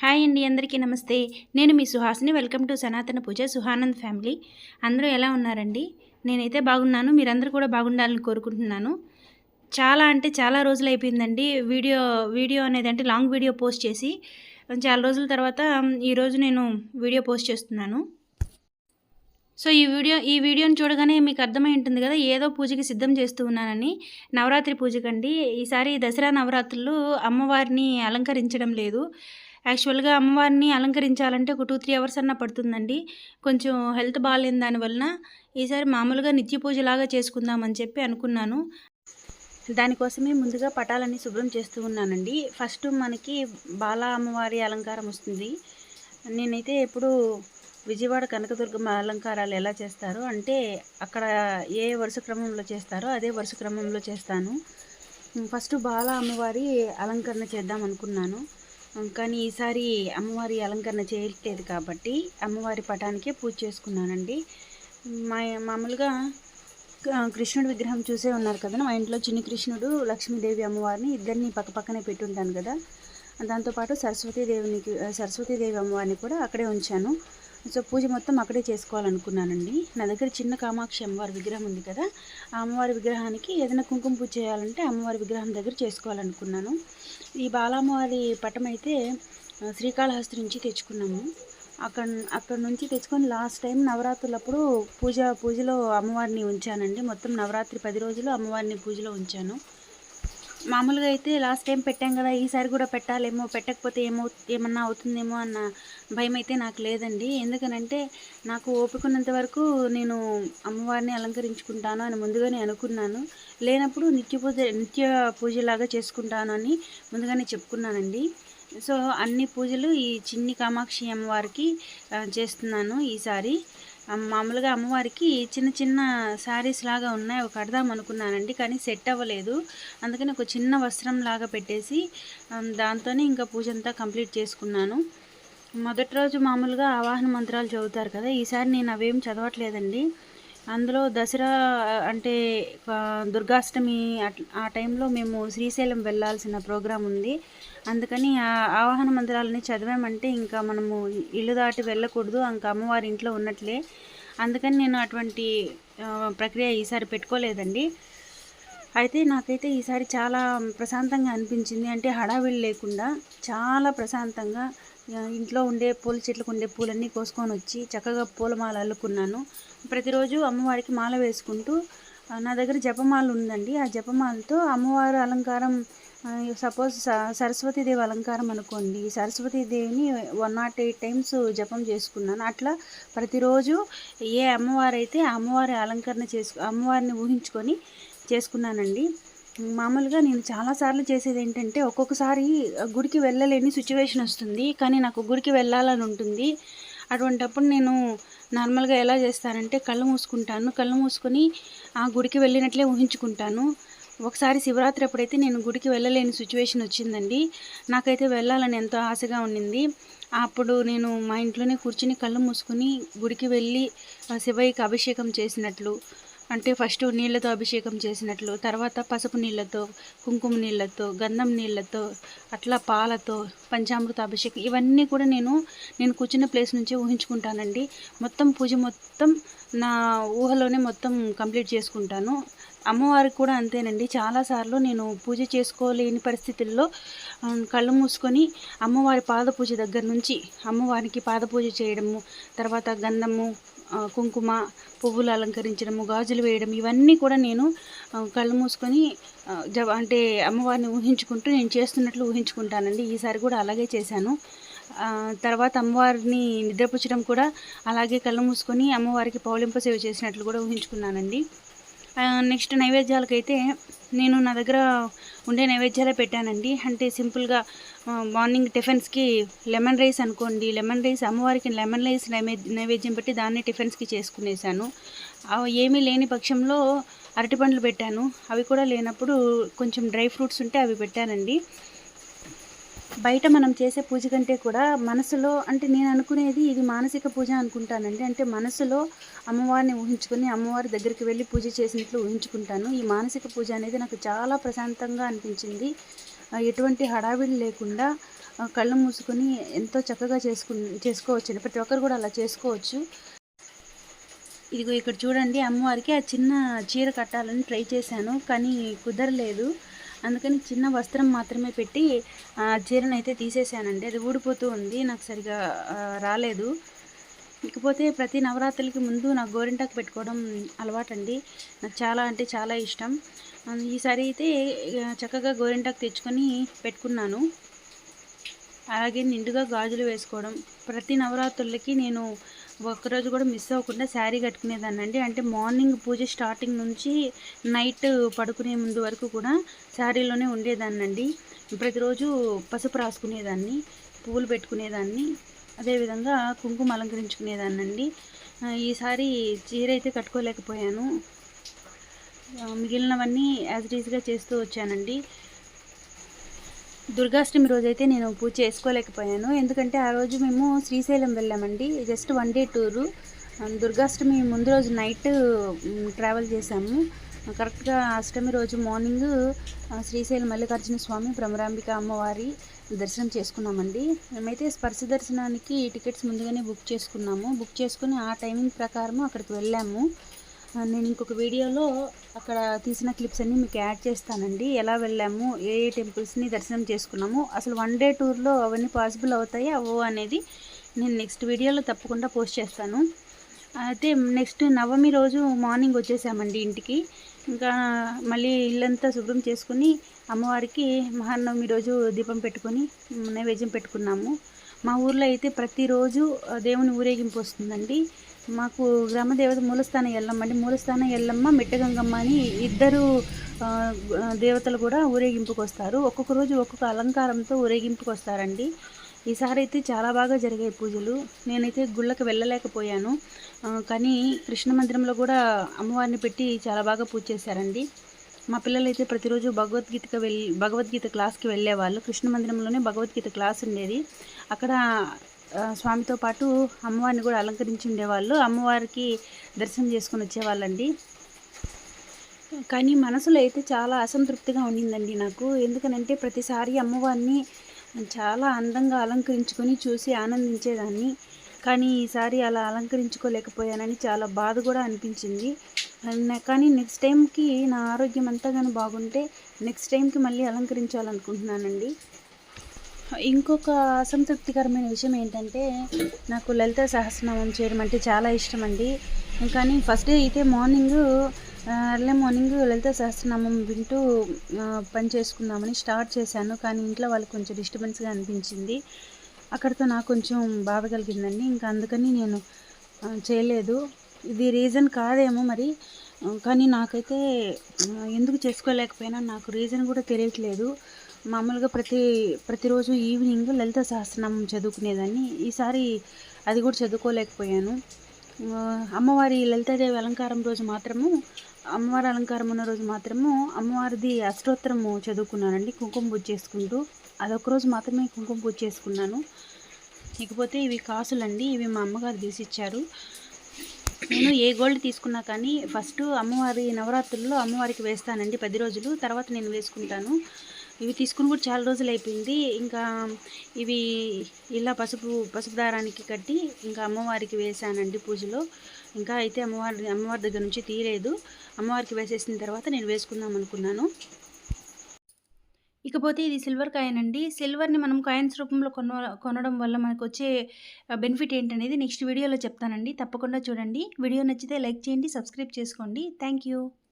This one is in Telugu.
హాయ్ అండి, అందరికీ నమస్తే. నేను మీ సుహాసిని. వెల్కమ్ టు సనాతన పూజ సుహానంద్ ఫ్యామిలీ. అందరూ ఎలా ఉన్నారండి? నేనైతే బాగున్నాను. మీరందరూ కూడా బాగుండాలని కోరుకుంటున్నాను. చాలా అంటే చాలా రోజులు అయిపోయిందండి వీడియో అనేది, అంటే లాంగ్ వీడియో పోస్ట్ చేసి చాలా రోజుల తర్వాత ఈరోజు నేను వీడియో పోస్ట్ చేస్తున్నాను. సో ఈ వీడియోని చూడగానే మీకు అర్థమై ఉంటుంది కదా, ఏదో పూజకి సిద్ధం చేస్తూ ఉన్నానని. నవరాత్రి పూజకండి. ఈసారి దసరా నవరాత్రులు అమ్మవారిని అలంకరించడం లేదు. యాక్చువల్గా అమ్మవారిని అలంకరించాలంటే ఒక 2-3 అవర్స్ అన్నా పడుతుందండి. కొంచెం హెల్త్ బాగాలేని దానివలన ఈసారి మామూలుగా నిత్య పూజలాగా చేసుకుందామని చెప్పి అనుకున్నాను. దానికోసమే ముందుగా పటాలన్నీ శుభ్రం చేస్తూ ఉన్నానండి. ఫస్ట్ మనకి బాలా అమ్మవారి అలంకారం వస్తుంది. నేనైతే ఎప్పుడు విజయవాడ కనకదుర్గమ్మ అలంకారాలు ఎలా చేస్తారో, అంటే అక్కడ ఏ వరుస క్రమంలో చేస్తారో అదే వరుస క్రమంలో చేస్తాను. ఫస్ట్ బాలా అమ్మవారి అలంకరణ చేద్దాం అనుకున్నాను. కానీ ఈసారి అమ్మవారి అలంకరణ చేయట్లేదు కాబట్టి అమ్మవారి పటానికే పూజ చేసుకున్నానండి. మామూలుగా కృష్ణుడి విగ్రహం చూసే ఉన్నారు కదా, మా ఇంట్లో చిన్ని కృష్ణుడు, లక్ష్మీదేవి అమ్మవారిని ఇద్దరిని పక్కపక్కనే పెట్టుంటాను కదా. దాంతోపాటు సరస్వతీదేవి అమ్మవారిని కూడా అక్కడే ఉంచాను. సో పూజ మొత్తం అక్కడే చేసుకోవాలనుకున్నానండి. నా దగ్గర చిన్న కామాక్షి అమ్మవారి విగ్రహం ఉంది కదా, ఆ అమ్మవారి విగ్రహానికి ఏదైనా కుంకుమ పూజ చేయాలంటే అమ్మవారి విగ్రహం దగ్గర చేసుకోవాలనుకున్నాను. ఈ బాలమ్మవారి పటం అయితే శ్రీకాళహస్తి నుంచి తెచ్చుకున్నాము. అక్కడ నుంచి తెచ్చుకొని లాస్ట్ టైం నవరాత్రులప్పుడు పూజలో అమ్మవారిని ఉంచానండి. మొత్తం నవరాత్రి 10 రోజులు అమ్మవారిని పూజలో ఉంచాను. మామూలుగా అయితే లాస్ట్ టైం పెట్టాం కదా, ఈసారి కూడా పెట్టాలేమో, పెట్టకపోతే ఏమన్నా అవుతుందేమో అన్న భయం అయితే నాకు లేదండి. ఎందుకనంటే నాకు ఓపికన్నంత వరకు నేను అమ్మవారిని అలంకరించుకుంటాను అని ముందుగానే అనుకున్నాను. లేనప్పుడు నిత్య పూజలాగా చేసుకుంటాను అని ముందుగానే చెప్పుకున్నానండి. సో అన్ని పూజలు ఈ చిన్ని కామాక్షి అమ్మవారికి చేస్తున్నాను ఈసారి. మామూలుగా అమ్మవారికి చిన్న చిన్న శారీస్ లాగా ఉన్నాయి, ఒక కడదాం అనుకున్నానండి, కానీ సెట్ అవ్వలేదు. అందుకని ఒక చిన్న వస్త్రం లాగా పెట్టేసి దాంతోనే ఇంకా పూజ అంతా కంప్లీట్ చేసుకున్నాను. మొదటి రోజు మామూలుగా ఆవాహన మంత్రాలు చదువుతారు కదా, ఈసారి నేను అవేం చదవట్లేదండి. అందులో దసరా అంటే దుర్గాష్టమి ఆ టైంలో మేము శ్రీశైలం వెళ్ళాల్సిన ప్రోగ్రాం ఉంది. అందుకని ఆ ఆవాహన మంత్రాలని చదివామంటే ఇంకా మనము ఇల్లు దాటి వెళ్ళకూడదు, ఇంకా అమ్మవారి ఇంట్లో ఉన్నట్లే. అందుకని నేను అటువంటి ప్రక్రియ ఈసారి పెట్టుకోలేదండి. అయితే నాకైతే ఈసారి చాలా ప్రశాంతంగా అనిపించింది. అంటే హడావిడి లేకుండా చాలా ప్రశాంతంగా ఇంట్లో ఉండే పూల చెట్లకు ఉండే పూలన్నీ కోసుకొని వచ్చి చక్కగా పూలమాల అల్లుకున్నాను. ప్రతిరోజు అమ్మవారికి మాల వేసుకుంటూ, నా దగ్గర జపమాల ఉందండి, ఆ జపమాలతో అమ్మవారి అలంకారం, సపోజ్ సరస్వతీదేవి అలంకారం అనుకోండి, సరస్వతీదేవిని 108 టైమ్స్ జపం చేసుకున్నాను. అట్లా ప్రతిరోజు ఏ అమ్మవారైతే అమ్మవారి అలంకరణ అమ్మవారిని ఊహించుకొని చేసుకున్నానండి. మామూలుగా నేను చాలాసార్లు చేసేది ఏంటంటే, ఒక్కొక్కసారి గుడికి వెళ్ళలేని సిచ్యువేషన్ వస్తుంది, కానీ నాకు గుడికి వెళ్ళాలని ఉంటుంది. అటువంటప్పుడు నేను నార్మల్గా ఎలా చేస్తానంటే కళ్ళు మూసుకొని ఆ గుడికి వెళ్ళినట్లే ఊహించుకుంటాను. ఒకసారి శివరాత్రి అప్పుడైతే నేను గుడికి వెళ్ళలేని సిచ్యువేషన్ వచ్చిందండి. నాకైతే వెళ్ళాలని ఎంతో ఆశగా ఉండింది. అప్పుడు నేను మా ఇంట్లోనే కూర్చుని కళ్ళు మూసుకొని గుడికి వెళ్ళి శివయ్యకి అభిషేకం చేసినట్లు, అంటే ఫస్ట్ నీళ్ళతో అభిషేకం చేసినట్లు, తర్వాత పసుపు నీళ్ళతో, కుంకుమ నీళ్ళతో, గంధం నీళ్ళతో, అట్లా పాలతో పంచామృత అభిషేకం, ఇవన్నీ కూడా నేను కూర్చున్న ప్లేస్ నుంచే ఊహించుకుంటానండి. మొత్తం పూజ మొత్తం నా ఊహలోనే మొత్తం కంప్లీట్ చేసుకుంటాను. అమ్మవారికి కూడా అంతేనండి. చాలాసార్లు నేను పూజ చేసుకోలేని పరిస్థితుల్లో కళ్ళు మూసుకొని అమ్మవారి పాద పూజ దగ్గర నుంచి అమ్మవారికి పాద పూజ చేయడము, తర్వాత గంధము, కుంకుమ, పువ్వులు అలంకరించడము, గాజులు వేయడం, ఇవన్నీ కూడా నేను కళ్ళు మూసుకొని అంటే అమ్మవారిని ఊహించుకుంటూ నేను చేస్తున్నట్లు ఊహించుకుంటానండి. ఈసారి కూడా అలాగే చేశాను. తర్వాత అమ్మవారిని నిద్రపుచ్చడం కూడా అలాగే కళ్ళు మూసుకొని అమ్మవారికి పౌలింప సేవ చేసినట్లు కూడా ఊహించుకున్నానండి. నెక్స్ట్ నైవేద్యాలకైతే నేను నా దగ్గర ఉండే నైవేద్యాలే పెట్టానండి. అంటే సింపుల్గా మార్నింగ్ టిఫిన్స్కి లెమన్ రైస్ అనుకోండి, లెమన్ రైస్ అమ్మవారికి లెమన్ రైస్ నైవేద్యం పెట్టి దాన్ని టిఫిన్స్కి చేసుకునేసాను. ఏమీ లేని పక్షంలో అరటిపండ్లు పెట్టాను. అవి కూడా లేనప్పుడు కొంచెం డ్రై ఫ్రూట్స్ ఉంటే అవి పెట్టానండి. బయట మనం చేసే పూజ కంటే కూడా మనసులో, అంటే నేను అనుకునేది ఇది మానసిక పూజ అనుకుంటానండి. అంటే మనసులో అమ్మవారిని ఊహించుకొని అమ్మవారి దగ్గరికి వెళ్ళి పూజ చేసినట్లు ఊహించుకుంటాను. ఈ మానసిక పూజ అనేది నాకు చాలా ప్రశాంతంగా అనిపించింది. ఎటువంటి హడావిడి లేకుండా కళ్ళు మూసుకొని ఎంతో చక్కగా చేసుకోవచ్చండి. ప్రతి ఒక్కరు కూడా అలా చేసుకోవచ్చు. ఇదిగో ఇక్కడ చూడండి, అమ్మవారికి ఆ చిన్న చీర కట్టాలని ట్రై చేశాను, కానీ కుదరలేదు. అందుకని చిన్న వస్త్రం మాత్రమే పెట్టి చీరనైతే తీసేసానండి. అది ఊడిపోతూ ఉంది, నాకు సరిగా రాలేదు. ఇకపోతే ప్రతి నవరాత్రులకి ముందు నాకు గోరింటాకు పెట్టుకోవడం అలవాటండి. నాకు చాలా అంటే చాలా ఇష్టం. ఈసారి అయితే చక్కగా గోరింటాకు తెచ్చుకొని పెట్టుకున్నాను. అలాగే నిండుగా గాజులు వేసుకోవడం. ప్రతి నవరాత్రులకి నేను ఒక్కరోజు కూడా మిస్ అవ్వకుండా శారీ కట్టుకునేదాన్నండి. అంటే మార్నింగ్ పూజ స్టార్టింగ్ నుంచి నైట్ పడుకునే ముందు వరకు కూడా శారీలోనే ఉండేదాన్నండి. ప్రతిరోజు పసుపు రాసుకునేదాన్ని, పువ్వులు పెట్టుకునేదాన్ని, అదేవిధంగా కుంకుమ అలంకరించుకునేదాన్నండి. ఈసారి చీర అయితే కట్టుకోలేకపోయాను. మిగిలినవన్నీ యాజ్ ఇట్ ఈజ్గా చేస్తూ వచ్చానండి. దుర్గాష్టమి రోజైతే నేను పూజ చేసుకోలేకపోయాను, ఎందుకంటే ఆ రోజు మేము శ్రీశైలం వెళ్ళామండి. Just 1 day tour. దుర్గాష్టమి ముందు రోజు నైట్ ట్రావెల్ చేశాము. కరెక్ట్గా అష్టమి రోజు మార్నింగ్ శ్రీశైలం మల్లికార్జున స్వామి, భ్రమరాంబిక అమ్మవారి దర్శనం చేసుకున్నామండి. మేమైతే స్పర్శ దర్శనానికి టికెట్స్ ముందుగానే బుక్ చేసుకున్నాము. బుక్ చేసుకుని ఆ టైమింగ్ ప్రకారం అక్కడికి వెళ్ళాము. నేను ఇంకొక వీడియోలో అక్కడ తీసిన క్లిప్స్ అన్నీ మీకు యాడ్ చేస్తానండి. ఎలా వెళ్ళాము, ఏ ఏ టెంపుల్స్ని దర్శనం చేసుకున్నాము, అసలు 1 డే టూర్లో అవన్నీ పాసిబుల్ అవుతాయి అవో అనేది నేను నెక్స్ట్ వీడియోలో తప్పకుండా పోస్ట్ చేస్తాను. అయితే నెక్స్ట్ నవమి రోజు మార్నింగ్ వచ్చేసామండి ఇంటికి. ఇంకా మళ్ళీ ఇల్లంతా శుభ్రం చేసుకుని అమ్మవారికి మహానవమి రోజు దీపం పెట్టుకొని నైవేద్యం పెట్టుకున్నాము. మా ఊర్లో అయితే ప్రతిరోజు దేవుని ఊరేగింపు వస్తుందండి. మాకు గ్రామదేవత మూలస్థాన ఎల్లమ్మ అండి. మూలస్థాన ఎల్లమ్మ, మిట్టగంగమ్మ అని ఇద్దరు దేవతలు కూడా ఊరేగింపుకు వస్తారు. ఒక్కొక్క రోజు ఒక్కొక్క అలంకారంతో ఊరేగింపుకు వస్తారండి. ఈసారి అయితే చాలా బాగా జరిగాయి పూజలు. నేనైతే గుళ్ళకి వెళ్ళలేకపోయాను, కానీ కృష్ణ మందిరంలో కూడా అమ్మవారిని పెట్టి చాలా బాగా పూజ చేశారండి. మా పిల్లలైతే ప్రతిరోజు భగవద్గీత క్లాస్కి వెళ్ళేవాళ్ళు. కృష్ణ మందిరంలోనే భగవద్గీత క్లాస్ ఉండేది. అక్కడ స్వామితో పాటు అమ్మవారిని కూడా అలంకరించి ఉండేవాళ్ళు. అమ్మవారికి దర్శనం చేసుకొని వచ్చేవాళ్ళండి. కానీ మనసులో అయితే చాలా అసంతృప్తిగా ఉండిందండి నాకు. ఎందుకనంటే ప్రతిసారి అమ్మవారిని చాలా అందంగా అలంకరించుకొని చూసి ఆనందించేదాన్ని, కానీ ఈసారి అలా అలంకరించుకోలేకపోయానని చాలా బాధ కూడా అనిపించింది. కానీ నెక్స్ట్ టైంకి నా ఆరోగ్యం అంతగానో బాగుంటే నెక్స్ట్ టైంకి మళ్ళీ అలంకరించాలనుకుంటున్నానండి. ఇంకొక అసంతృప్తికరమైన విషయం ఏంటంటే, నాకు లలిత సహస్రనామం చేయడం అంటే చాలా ఇష్టం అండి. కానీ ఫస్ట్ డే అయితే ఎర్లీ మార్నింగ్ లలిత సహస్రనామం వింటూ పని చేసుకుందామని స్టార్ట్ చేశాను. కానీ ఇంట్లో వాళ్ళకి కొంచెం డిస్టర్బెన్స్గా అనిపించింది. అక్కడితో నాకు కొంచెం బాధ కలిగిందండి. ఇంకా అందుకని నేను చేయలేదు. ఇది రీజన్ కాదేమో మరి, కానీ నాకైతే ఎందుకు చేసుకోలేకపోయినా నాకు రీజన్ కూడా తెలియట్లేదు. మామూలుగా ప్రతిరోజు ఈవినింగ్ లలిత సహస్రనామం చదువుకునేదాన్ని. ఈసారి అది కూడా చదువుకోలేకపోయాను. అమ్మవారి లలితాదేవి అలంకారం రోజు మాత్రము, అమ్మవారి అలంకారం ఉన్న రోజు మాత్రము అమ్మవారిది అష్టోత్తరము చదువుకున్నానండి కుంకుమ పూజ చేసుకుంటూ. అదొక రోజు మాత్రమే కుంకుమ పూజ చేసుకున్నాను. ఇకపోతే ఇవి కాసులండి, ఇవి మా అమ్మగారు తీసిచ్చారు. నేను ఏ గోల్డ్ తీసుకున్నా కానీ ఫస్ట్ అమ్మవారి నవరాత్రుల్లో అమ్మవారికి వేస్తానండి 10 రోజులు, తర్వాత నేను వేసుకుంటాను. ఇవి తీసుకుని కూడా చాలా రోజులు అయిపోయింది. ఇంకా ఇవి ఇలా పసుపు దారానికి కట్టి ఇంకా అమ్మవారికి వేసానండి పూజలో. ఇంకా అయితే అమ్మవారి దగ్గర నుంచి తీయలేదు. అమ్మవారికి వేసేసిన తర్వాత నేను వేసుకుందాం అనుకున్నాను. ఇకపోతే ఇది సిల్వర్ కాయిన్ అండి. సిల్వర్ని మనం కాయిన్స్ రూపంలో కొనడం వల్ల మనకు వచ్చే బెనిఫిట్ ఏంటనేది నెక్స్ట్ వీడియోలో చెప్తానండి. తప్పకుండా చూడండి. వీడియో నచ్చితే లైక్ చేయండి, సబ్స్క్రైబ్ చేసుకోండి. Thank you.